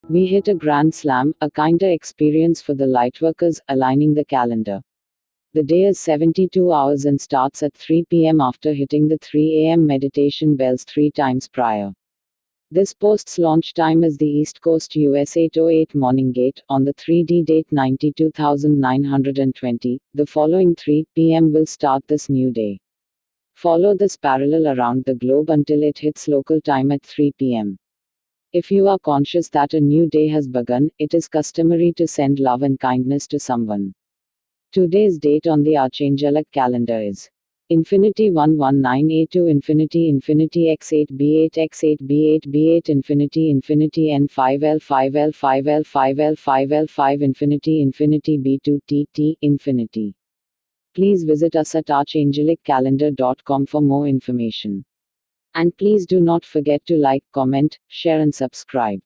We hit a grand slam, a kinder experience for the lightworkers, aligning the calendar. The day is 72 hours and starts at 3 p.m. after hitting the 3 a.m. meditation bells 3 times prior. This post's launch time is the East Coast US 8:08 morning gate. On the 3D date 92,920, the following 3 p.m. will start this new day. Follow this parallel around the globe until it hits local time at 3 p.m. If you are conscious that a new day has begun, it is customary to send love and kindness to someone. Today's date on the Archangelic calendar is Infinity 119A2 Infinity Infinity X8B8 X8B8B8 Infinity Infinity N5L5L5L5L5L5 Infinity Infinity B2TT Infinity. Please visit us at archangeliccalendar.com for more information. And please do not forget to like, comment, share and subscribe.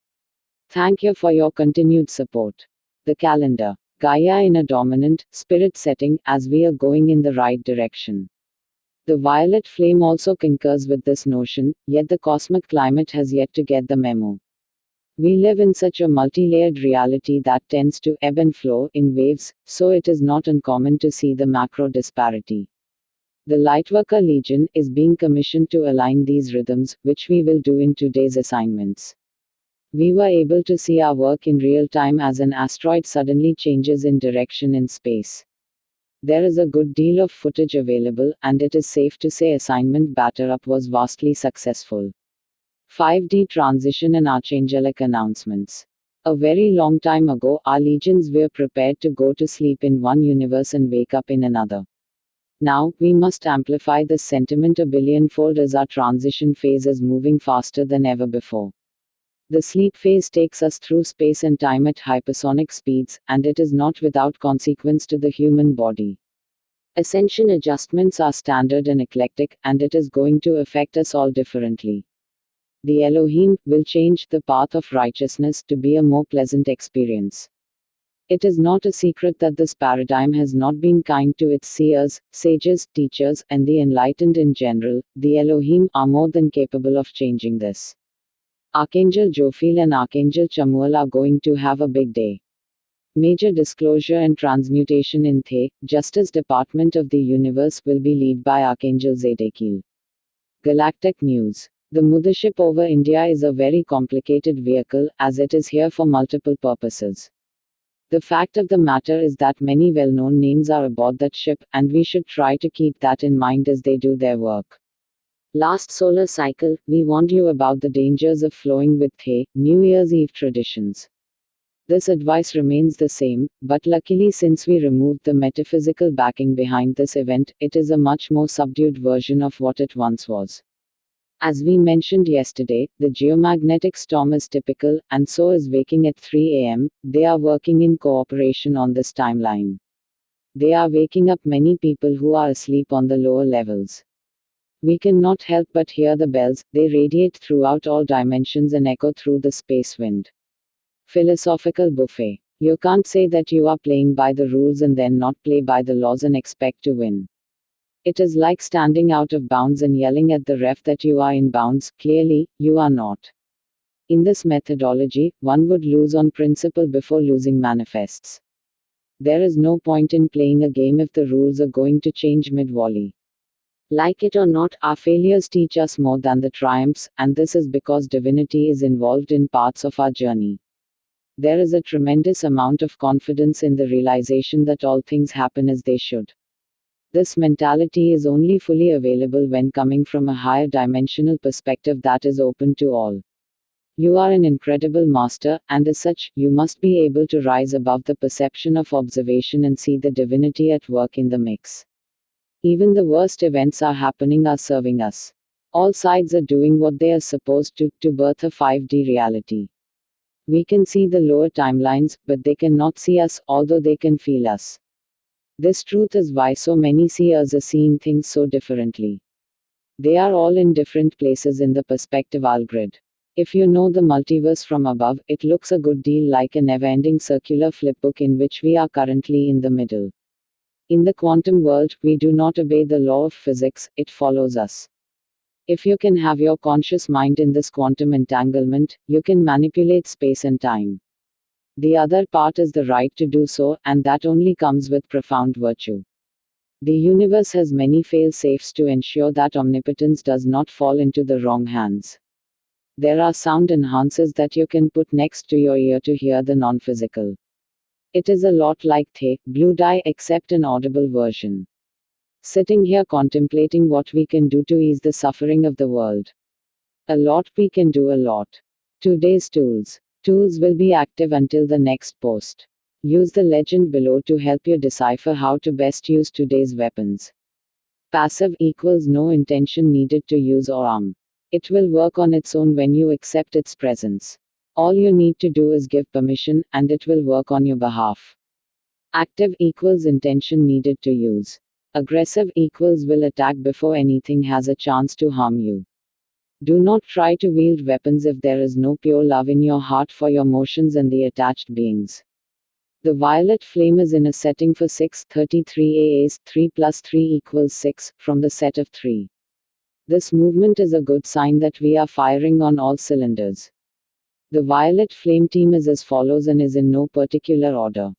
Thank you for your continued support. The calendar. Gaia in a dominant, spirit setting, as we are going in the right direction. The violet flame also concurs with this notion, yet the cosmic climate has yet to get the memo. We live in such a multi-layered reality that tends to ebb and flow in waves, so it is not uncommon to see the macro disparity. The Lightworker Legion is being commissioned to align these rhythms, which we will do in today's assignments. We were able to see our work in real time as an asteroid suddenly changes in direction in space. There is a good deal of footage available, and it is safe to say assignment Batter Up was vastly successful. 5D transition and archangelic announcements. A very long time ago, our legions were prepared to go to sleep in one universe and wake up in another. Now, we must amplify this sentiment a billionfold as our transition phase is moving faster than ever before. The sleep phase takes us through space and time at hypersonic speeds, and it is not without consequence to the human body. Ascension adjustments are standard and eclectic, and it is going to affect us all differently. The Elohim will change the path of righteousness to be a more pleasant experience. It is not a secret that this paradigm has not been kind to its seers, sages, teachers, and the enlightened in general. The Elohim are more than capable of changing this. Archangel Jophiel and Archangel Chamuel are going to have a big day. Major disclosure and transmutation in The Justice Department of the Universe will be led by Archangel Zedekiel. Galactic News. The mothership over India is a very complicated vehicle, as it is here for multiple purposes. The fact of the matter is that many well-known names are aboard that ship, and we should try to keep that in mind as they do their work. Last solar cycle, we warned you about the dangers of flowing with The New Year's Eve traditions. This advice remains the same, but luckily since we removed the metaphysical backing behind this event, it is a much more subdued version of what it once was. As we mentioned yesterday, the geomagnetic storm is typical, and so is waking at 3 a.m. They are working in cooperation on this timeline. They are waking up many people who are asleep on the lower levels. We cannot help but hear the bells, they radiate throughout all dimensions and echo through the space wind. Philosophical buffet. You can't say that you are playing by the rules and then not play by the laws and expect to win. It is like standing out of bounds and yelling at the ref that you are in bounds. Clearly, you are not. In this methodology, one would lose on principle before losing manifests. There is no point in playing a game if the rules are going to change mid-volley. Like it or not, our failures teach us more than the triumphs, and this is because divinity is involved in parts of our journey. There is a tremendous amount of confidence in the realization that all things happen as they should. This mentality is only fully available when coming from a higher dimensional perspective that is open to all. You are an incredible master, and as such, you must be able to rise above the perception of observation and see the divinity at work in the mix. Even the worst events are serving us. All sides are doing what they are supposed to birth a 5D reality. We can see the lower timelines, but they cannot see us, although they can feel us. This truth is why so many seers are seeing things so differently. They are all in different places in the perspective grid. If you know the multiverse from above, it looks a good deal like a never-ending circular flipbook in which we are currently in the middle. In the quantum world, we do not obey the law of physics, it follows us. If you can have your conscious mind in this quantum entanglement, you can manipulate space and time. The other part is the right to do so, and that only comes with profound virtue. The universe has many fail safes to ensure that omnipotence does not fall into the wrong hands. There are sound enhancers that you can put next to your ear to hear the non physical. It is a lot like The Blue Dye, except an audible version. Sitting here contemplating what we can do to ease the suffering of the world. A lot, we can do a lot. Today's tools. Tools will be active until the next post. Use the legend below to help you decipher how to best use today's weapons. Passive equals no intention needed to use or arm. It will work on its own when you accept its presence. All you need to do is give permission, and it will work on your behalf. Active equals intention needed to use. Aggressive equals will attack before anything has a chance to harm you. Do not try to wield weapons if there is no pure love in your heart for your motions and the attached beings. The violet flame is in a setting for 633 AAs, 3 plus 3 equals 6, from the set of 3. This movement is a good sign that we are firing on all cylinders. The violet flame team is as follows and is in no particular order.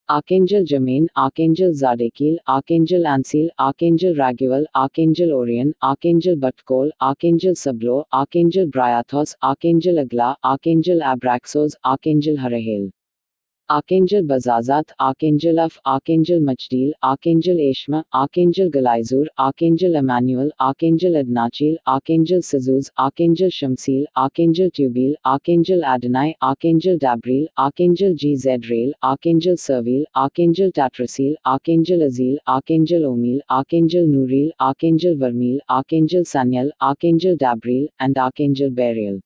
Archangel Jermaine, Archangel Zadkiel, Archangel Ansil, Archangel Raguel, Archangel Orion, Archangel Batkol, Archangel Sablo, Archangel Bryathos, Archangel Agla, Archangel Abraxos, Archangel Harahel. Archangel Bazazat, Archangel Af, Archangel Machdil, Archangel Eshma, Archangel Galaizur, Archangel Emmanuel, Archangel Adnachil, Archangel Sazuz, Archangel Shamsil, Archangel Tubil, Archangel Adonai, Archangel Dabril, Archangel Gzrael, Archangel Servil, Archangel Tatrasil, Archangel Azil, Archangel Omil, Archangel Nuril, Archangel Vermil, Archangel Sanyal, Archangel Dabril, and Archangel Burial.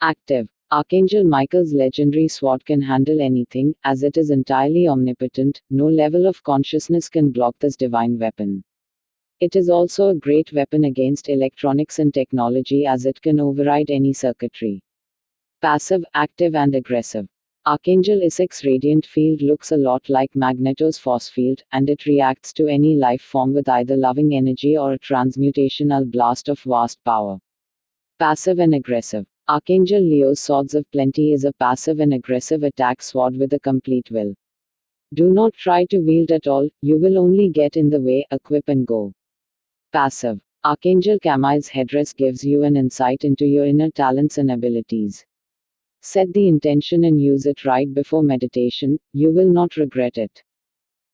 Active. Archangel Michael's legendary sword can handle anything, as it is entirely omnipotent. No level of consciousness can block this divine weapon. It is also a great weapon against electronics and technology, as it can override any circuitry. Passive, active, and aggressive. Archangel Isaac's radiant field looks a lot like Magneto's force field, and it reacts to any life form with either loving energy or a transmutational blast of vast power. Passive and aggressive. Archangel Leo's Swords of Plenty is a passive and aggressive attack sword with a complete will. Do not try to wield at all, you will only get in the way, equip and go. Passive. Archangel Camille's headdress gives you an insight into your inner talents and abilities. Set the intention and use it right before meditation, you will not regret it.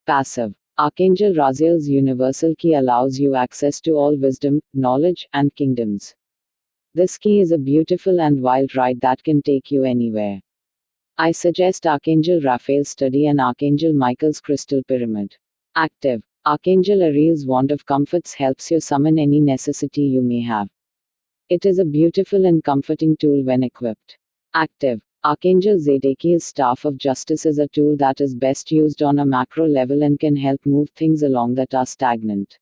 Passive. Archangel Raziel's universal key allows you access to all wisdom, knowledge, and kingdoms. This key is a beautiful and wild ride that can take you anywhere. I suggest Archangel Raphael's study and Archangel Michael's crystal pyramid. Active. Archangel Ariel's wand of comforts helps you summon any necessity you may have. It is a beautiful and comforting tool when equipped. Active. Archangel Zadkiel's staff of justice is a tool that is best used on a macro level and can help move things along that are stagnant.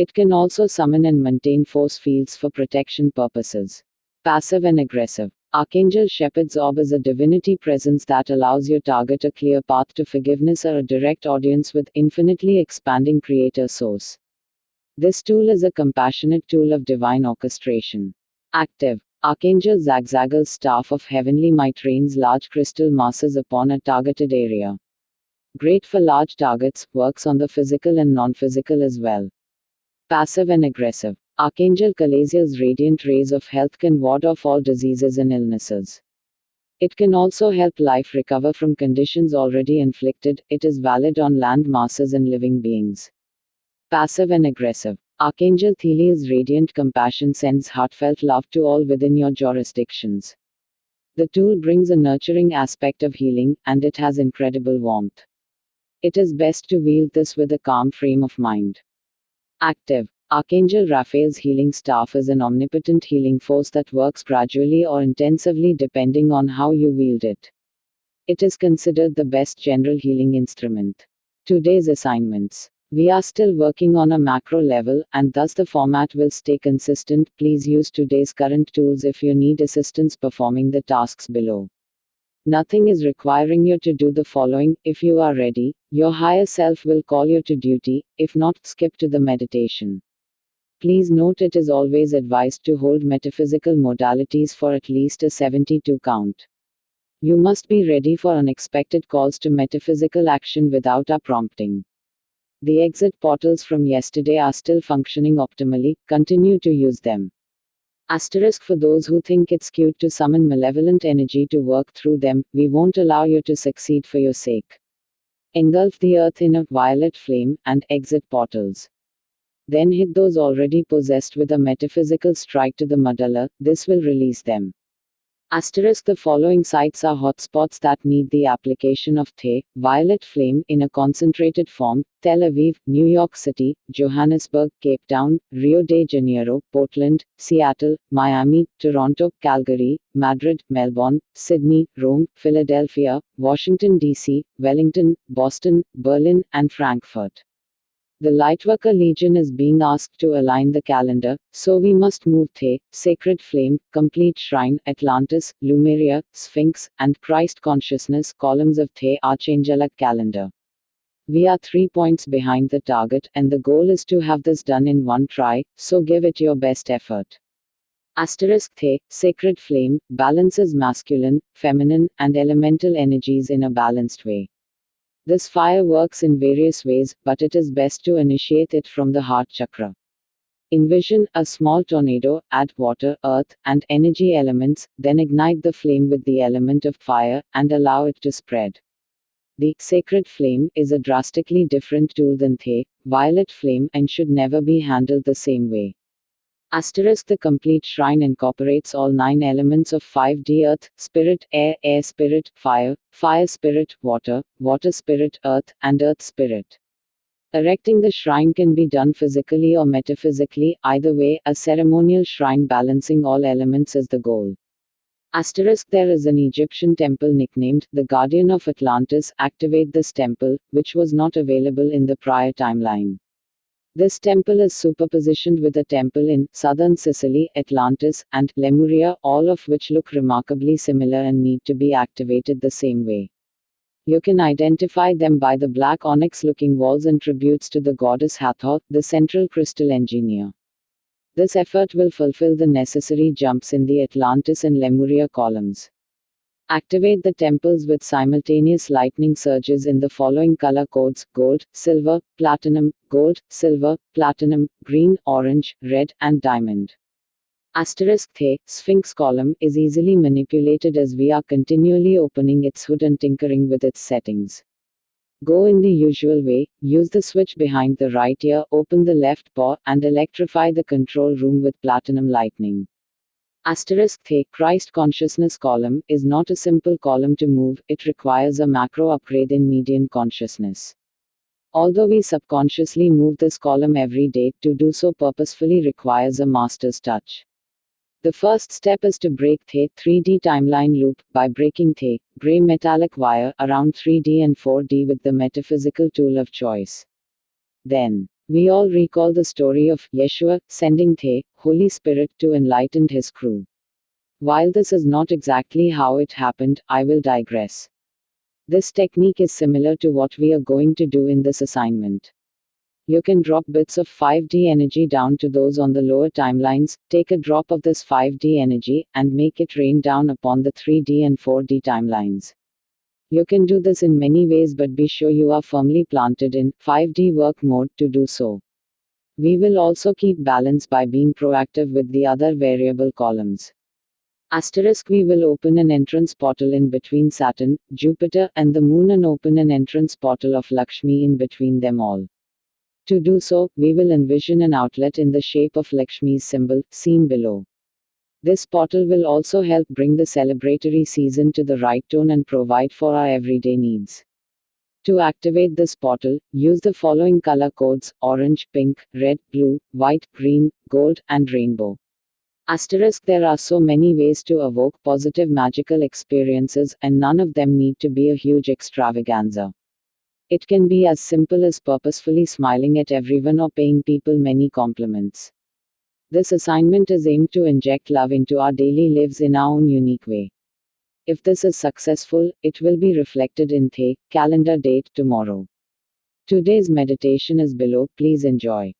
It can also summon and maintain force fields for protection purposes. Passive and aggressive. Archangel Shepherd's Orb is a divinity presence that allows your target a clear path to forgiveness or a direct audience with infinitely expanding creator source. This tool is a compassionate tool of divine orchestration. Active. Archangel Zagzagal's staff of heavenly might rains large crystal masses upon a targeted area. Great for large targets, works on the physical and non-physical as well. Passive and aggressive. Archangel Calaziel's radiant rays of health can ward off all diseases and illnesses. It can also help life recover from conditions already inflicted. It is valid on land masses and living beings. Passive and aggressive. Archangel Theliel's radiant compassion sends heartfelt love to all within your jurisdictions. The tool brings a nurturing aspect of healing, and it has incredible warmth. It is best to wield this with a calm frame of mind. Active. Archangel Raphael's healing staff is an omnipotent healing force that works gradually or intensively depending on how you wield it. It is considered the best general healing instrument. Today's assignments. We are still working on a macro level, and thus the format will stay consistent. Please use today's current tools if you need assistance performing the tasks below. Nothing is requiring you to do the following. If you are ready, your higher self will call you to duty. If not, skip to the meditation. Please note it is always advised to hold metaphysical modalities for at least a 72 count. You must be ready for unexpected calls to metaphysical action without our prompting. The exit portals from yesterday are still functioning optimally, continue to use them. Asterisk for those who think it's cute to summon malevolent energy to work through them, we won't allow you to succeed for your sake. Engulf the earth in a violet flame and exit portals. Then hit those already possessed with a metaphysical strike to the medulla, this will release them. Asterisk the following sites are hotspots that need the application of The Violet Flame in a concentrated form: Tel Aviv, New York City, Johannesburg, Cape Town, Rio de Janeiro, Portland, Seattle, Miami, Toronto, Calgary, Madrid, Melbourne, Sydney, Rome, Philadelphia, Washington, D.C., Wellington, Boston, Berlin, and Frankfurt. The Lightworker Legion is being asked to align the calendar, so we must move The Sacred Flame, Complete Shrine, Atlantis, Lumeria, Sphinx, and Christ Consciousness columns of The Archangelic calendar. We are 3 points behind the target, and the goal is to have this done in one try, so give it your best effort. Asterisk The Sacred Flame balances masculine, feminine, and elemental energies in a balanced way. This fire works in various ways, but it is best to initiate it from the heart chakra. Envision a small tornado, add water, earth, and energy elements, then ignite the flame with the element of fire, and allow it to spread. The sacred flame is a drastically different tool than The Violet Flame and should never be handled the same way. Asterisk the complete shrine incorporates all 9 elements of 5D: earth, spirit, air, air spirit, fire, fire spirit, water, water spirit, earth, and earth spirit. Erecting the shrine can be done physically or metaphysically, either way, a ceremonial shrine balancing all elements is the goal. Asterisk there is an Egyptian temple nicknamed the Guardian of Atlantis. Activate this temple, which was not available in the prior timeline. This temple is superpositioned with a temple in southern Sicily, Atlantis, and Lemuria, all of which look remarkably similar and need to be activated the same way. You can identify them by the black onyx-looking walls and tributes to the goddess Hathor, the central crystal engineer. This effort will fulfill the necessary jumps in the Atlantis and Lemuria columns. Activate the temples with simultaneous lightning surges in the following color codes: gold, silver, platinum, gold, silver, platinum, green, orange, red, and diamond. Asterisk The Sphinx column is easily manipulated as we are continually opening its hood and tinkering with its settings. Go in the usual way, use the switch behind the right ear, open the left paw, and electrify the control room with platinum lightning. Asterisk The Christ Consciousness column is not a simple column to move, it requires a macro upgrade in median consciousness. Although we subconsciously move this column every day, to do so purposefully requires a master's touch. The first step is to break The 3D timeline loop by breaking The gray metallic wire around 3D and 4D with the metaphysical tool of choice. Then, we all recall the story of Yeshua sending The Holy Spirit to enlighten his crew. While this is not exactly how it happened, I will digress. This technique is similar to what we are going to do in this assignment. You can drop bits of 5D energy down to those on the lower timelines, take a drop of this 5D energy, and make it rain down upon the 3D and 4D timelines. You can do this in many ways, but be sure you are firmly planted in 5D work mode to do so. We will also keep balance by being proactive with the other variable columns. Asterisk we will open an entrance portal in between Saturn, Jupiter, and the Moon, and open an entrance portal of Lakshmi in between them all. To do so, we will envision an outlet in the shape of Lakshmi's symbol, seen below. This portal will also help bring the celebratory season to the right tone and provide for our everyday needs. To activate this portal, use the following color codes: orange, pink, red, blue, white, green, gold, and rainbow. Asterisk there are so many ways to evoke positive magical experiences, and none of them need to be a huge extravaganza. It can be as simple as purposefully smiling at everyone or paying people many compliments. This assignment is aimed to inject love into our daily lives in our own unique way. If this is successful, it will be reflected in The calendar date tomorrow. Today's meditation is below, please enjoy.